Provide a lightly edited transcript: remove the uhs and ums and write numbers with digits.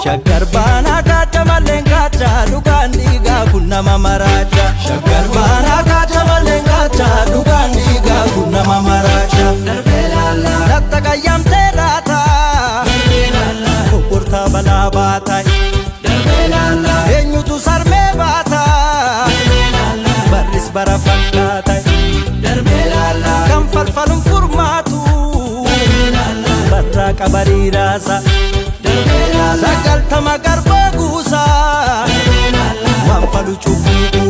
Shakkar baanaa kaata maleen kaata dhugaan dhiigaa kun nama maraacha. Shakkar baanaa kaata maleen kaata dhugaan dhiigaa kun nama maraacha. Darbee laala latta qayyamtee laata. Darbee laala kokkortaa balaa baata. Darbee laala eenyutu sarmee baata. Darbee laala barris bara fakkaata. Darbee laala kan falfaluun furmaatu. Darbee laala barraa qabarii raasa. Sagal tama garba gusa, wan falu cufu.